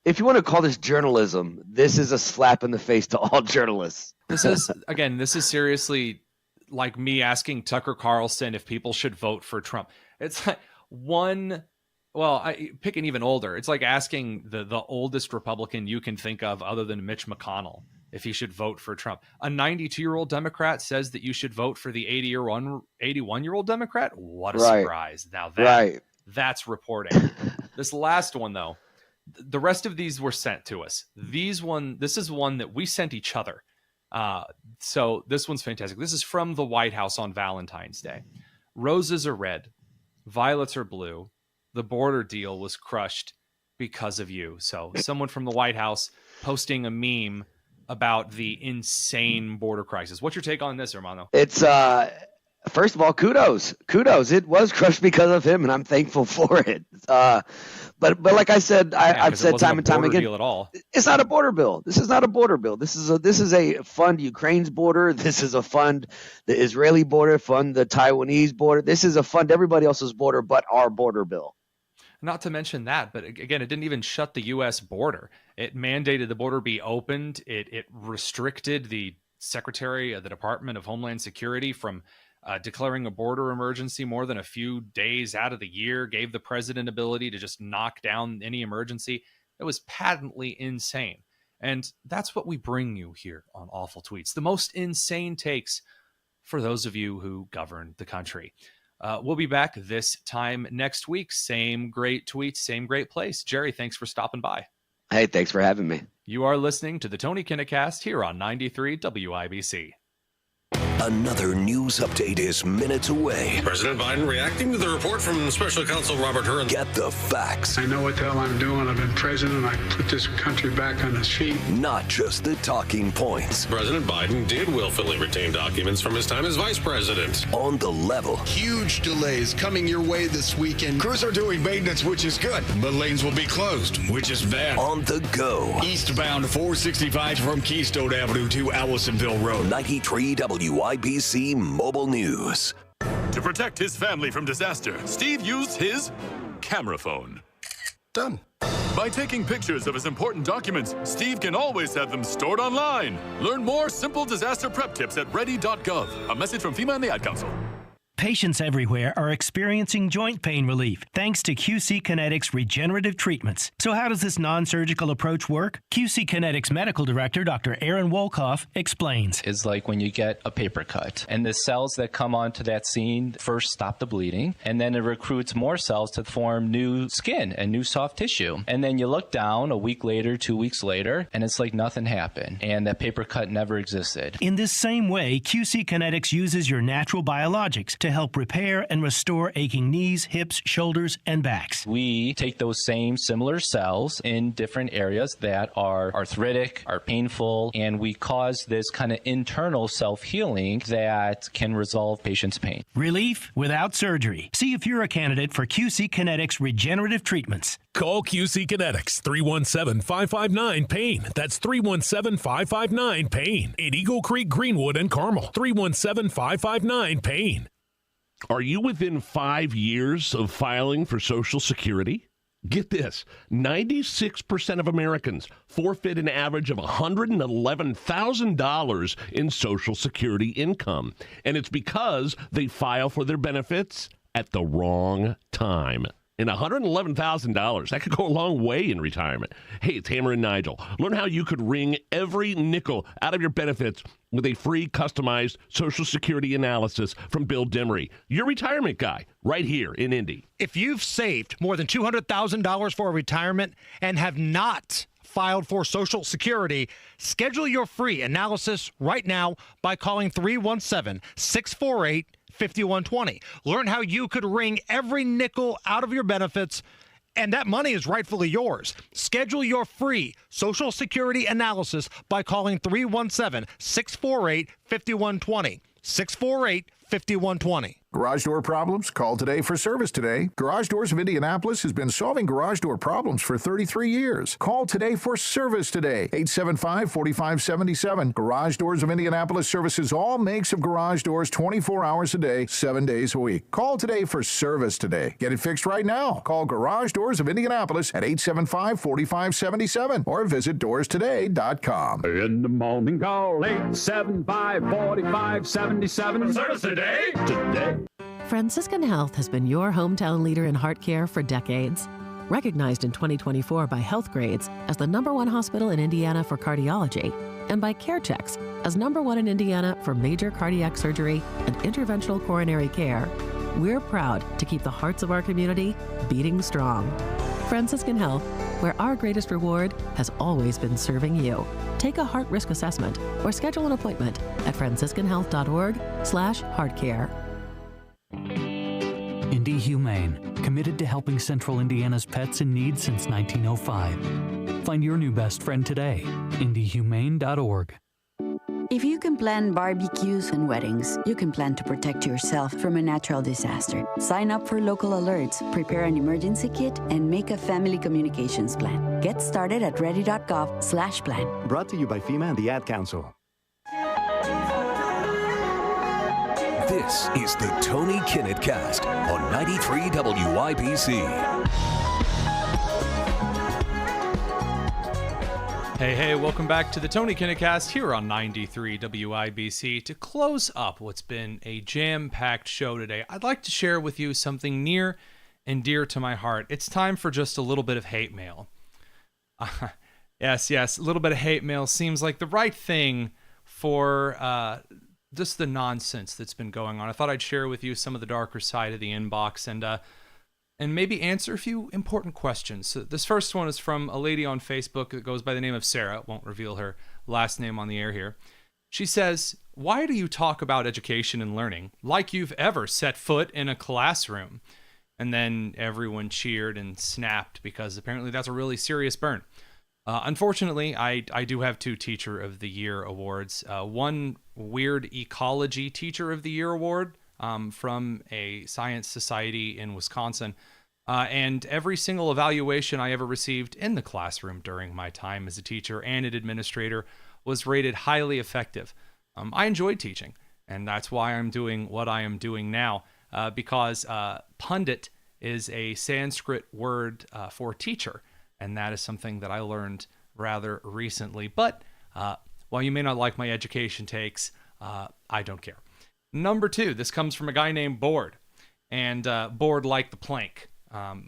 if you want to call this journalism, this is a slap in the face to all journalists. This is seriously like me asking Tucker Carlson if people should vote for Trump. It's like pick an even older. It's like asking the oldest Republican you can think of other than Mitch McConnell if he should vote for Trump. A 92-year-old Democrat says that you should vote for the 81-year-old Democrat? What a surprise. Now that's reporting. This last one, though, the rest of these were sent to us. This is one that we sent each other. So this one's fantastic. This is from the White House on Valentine's Day. Roses are red. Violets are blue. The border deal was crushed because of you. So someone from the White House posting a meme about the insane border crisis. What's your take on this, Hermano? It's first of all, kudos. It was crushed because of him, and I'm thankful for it. But like I said, I've said time and time again, at all. It's not a border bill. This is not a border bill. This is a fund Ukraine's border. This is a fund the Israeli border, fund the Taiwanese border. This is a fund everybody else's border but our border bill. Not to mention that, but again, it didn't even shut the U.S. border. It mandated the border be opened. It restricted the Secretary of the Department of Homeland Security from declaring a border emergency more than a few days out of the year, gave the president ability to just knock down any emergency. It was patently insane. And that's what we bring you here on Awful Tweets, the most insane takes for those of you who govern the country. We'll be back this time next week. Same great tweets, same great place. Jerry, thanks for stopping by. Hey, thanks for having me. You are listening to the Tony Kinnett Cast here on 93 WIBC. Another news update is minutes away. President Biden reacting to the report from Special Counsel Robert Hur. Get the facts. I know what the hell I'm doing. I've been president. I put this country back on its feet. Not just the talking points. President Biden did willfully retain documents from his time as vice president. On the level. Huge delays coming your way this weekend. Crews are doing maintenance, which is good, but lanes will be closed, which is bad. On the go. Eastbound 465 from Keystone Avenue to Allisonville Road. 93 WIBC Mobile News. To protect his family from disaster, Steve used his camera phone. Done. By taking pictures of his important documents, Steve can always have them stored online. Learn more simple disaster prep tips at ready.gov. A message from FEMA and the Ad Council. Patients everywhere are experiencing joint pain relief thanks to QC Kinetics regenerative treatments. So how does this non-surgical approach work? QC Kinetics Medical Director Dr. Aaron Wolkoff explains. It's like when you get a paper cut and the cells that come onto that scene first stop the bleeding, and then it recruits more cells to form new skin and new soft tissue. And then you look down a week later, 2 weeks later, and it's like nothing happened and that paper cut never existed. In this same way, QC Kinetics uses your natural biologics to to help repair and restore aching knees, hips, shoulders, and backs. We take those same similar cells in different areas that are arthritic, are painful, and we cause this kind of internal self-healing that can resolve patients' pain. Relief without surgery. See if you're a candidate for QC Kinetics regenerative treatments. Call QC Kinetics 317-559-PAIN. That's 317-559-PAIN. In Eagle Creek, Greenwood, and Carmel. 317-559-PAIN. Are you within 5 years of filing for Social Security? Get this, 96% of Americans forfeit an average of $111,000 in Social Security income. And it's because they file for their benefits at the wrong time. And $111,000, that could go a long way in retirement. Hey, it's Hammer and Nigel. Learn how you could wring every nickel out of your benefits with a free customized Social Security analysis from Bill Demery, your retirement guy, right here in Indy. If you've saved more than $200,000 for a retirement and have not filed for Social Security, schedule your free analysis right now by calling 317-648-5120. Learn how you could wring every nickel out of your benefits, and that money is rightfully yours. Schedule your free Social Security analysis by calling 317-648-5120. 648-5120. Garage door problems? Call today for service today. Garage Doors of Indianapolis has been solving garage door problems for 33 years. Call today for service today. 875-4577. Garage Doors of Indianapolis services all makes of garage doors 24 hours a day, 7 days a week. Call today for service today. Get it fixed right now. Call Garage Doors of Indianapolis at 875-4577 or visit doorstoday.com. In the morning, call 875-4577. Service today. Franciscan Health has been your hometown leader in heart care for decades. Recognized in 2024 by Health Grades as the #1 hospital in Indiana for cardiology and by CareChecks as #1 in Indiana for major cardiac surgery and interventional coronary care, we're proud to keep the hearts of our community beating strong. Franciscan Health, where our greatest reward has always been serving you. Take a heart risk assessment or schedule an appointment at franciscanhealth.org/heartcare. Indy Humane, committed to helping Central Indiana's pets in need since 1905. Find your new best friend today, indyhumane.org. If you can plan barbecues and weddings, you can plan to protect yourself from a natural disaster. Sign up for local alerts, prepare an emergency kit, and make a family communications plan. Get started at ready.gov/plan. Brought to you by FEMA and the Ad Council. This is the Tony Kinnett Cast on 93 WIBC. Hey, welcome back to the Tony Kinnett Cast here on 93 WIBC. To close up what's been a jam-packed show today, I'd like to share with you something near and dear to my heart. It's time for just a little bit of hate mail. Yes, a little bit of hate mail seems like the right thing for just the nonsense that's been going on. I thought I'd share with you some of the darker side of the inbox and maybe answer a few important questions. So this first one is from a lady on Facebook that goes by the name of Sarah. Won't reveal her last name on the air here. She says, "Why do you talk about education and learning like you've ever set foot in a classroom?" And then everyone cheered and snapped because apparently that's a really serious burn. Unfortunately, I do have 2 Teacher of the Year awards. One Weird Ecology Teacher of the Year award from a science society in Wisconsin. And every single evaluation I ever received in the classroom during my time as a teacher and an administrator was rated highly effective. I enjoyed teaching, and that's why I'm doing what I am doing now, because pundit is a Sanskrit word for teacher. And that is something that I learned rather recently. But while you may not like my education takes, I don't care. Number 2, this comes from a guy named Board. And Board like the plank,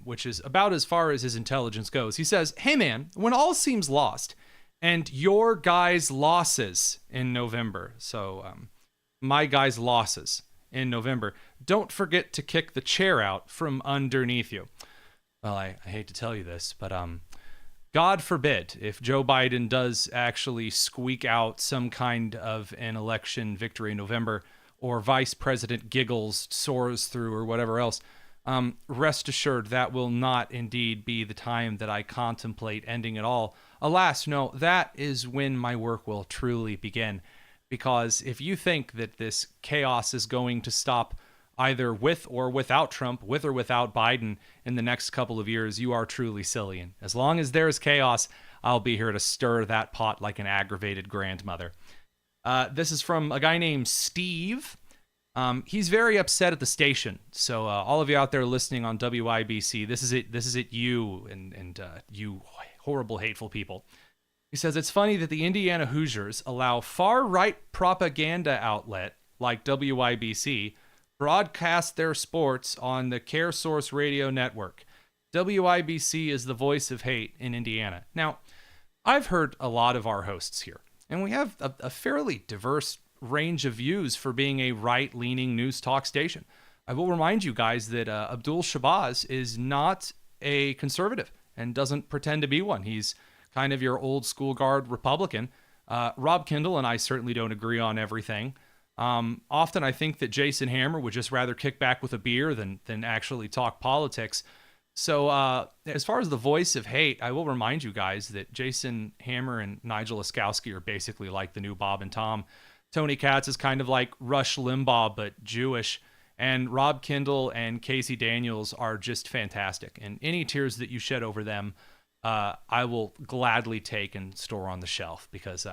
which is about as far as his intelligence goes. He says, "Hey man, when all seems lost and your guys' losses in November," so my guys' losses in November, "don't forget to kick the chair out from underneath you." Well, I hate to tell you this, but God forbid if Joe Biden does actually squeak out some kind of an election victory in November, or Vice President giggles, soars through, or whatever else, rest assured that will not indeed be the time that I contemplate ending it all. Alas, no, that is when my work will truly begin. Because if you think that this chaos is going to stop either with or without Trump, with or without Biden in the next couple of years, you are truly silly. And as long as there is chaos, I'll be here to stir that pot like an aggravated grandmother. This is from a guy named Steve. He's very upset at the station. So all of you out there listening on WIBC, this is it, you and you horrible, hateful people. He says, it's funny that the Indiana Hoosiers allow far-right propaganda outlet like WIBC broadcast their sports on the CareSource radio network. WIBC is the voice of hate in Indiana. Now, I've heard a lot of our hosts here, and we have a fairly diverse range of views for being a right-leaning news talk station. I will remind you guys that Abdul Shabazz is not a conservative and doesn't pretend to be one. He's kind of your old school guard Republican. Rob Kindle and I certainly don't agree on everything. Often I think that Jason Hammer would just rather kick back with a beer than actually talk politics. So as far as the voice of hate, I will remind you guys that Jason Hammer and Nigel Oskowski are basically like the new Bob and Tom. Tony Katz is kind of like Rush Limbaugh, but Jewish. And Rob Kindle and Casey Daniels are just fantastic. And any tears that you shed over them, I will gladly take and store on the shelf, because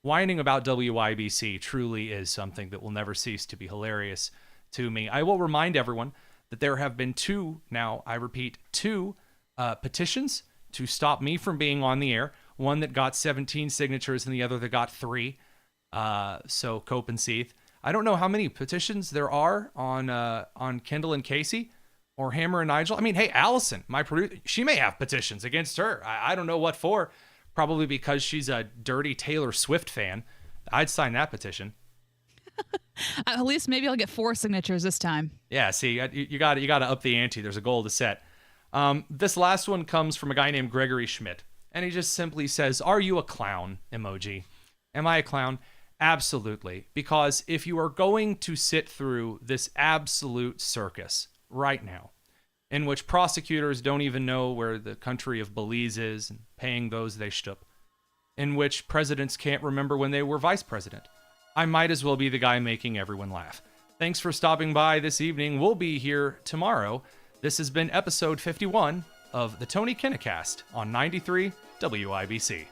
whining about WIBC truly is something that will never cease to be hilarious to me. I will remind everyone that there have been two petitions to stop me from being on the air. One that got 17 signatures and the other that got 3. So cope and seethe. I don't know how many petitions there are on Kendall and Casey or Hammer and Nigel. I mean, hey, Allison, my producer, she may have petitions against her. I don't know what for. Probably because she's a dirty Taylor Swift fan. I'd sign that petition. At least maybe I'll get 4 signatures this time. Yeah, see, you got to up the ante. There's a goal to set. This last one comes from a guy named Gregory Schmidt, and he just simply says, "Are you a clown?" emoji. Am I a clown? Absolutely. Because if you are going to sit through this absolute circus right now, in which prosecutors don't even know where the country of Belize is and paying those they shtup, in which presidents can't remember when they were vice president, I might as well be the guy making everyone laugh. Thanks for stopping by this evening. We'll be here tomorrow. This has been episode 51 of the Tony Kinnett Cast on 93 WIBC.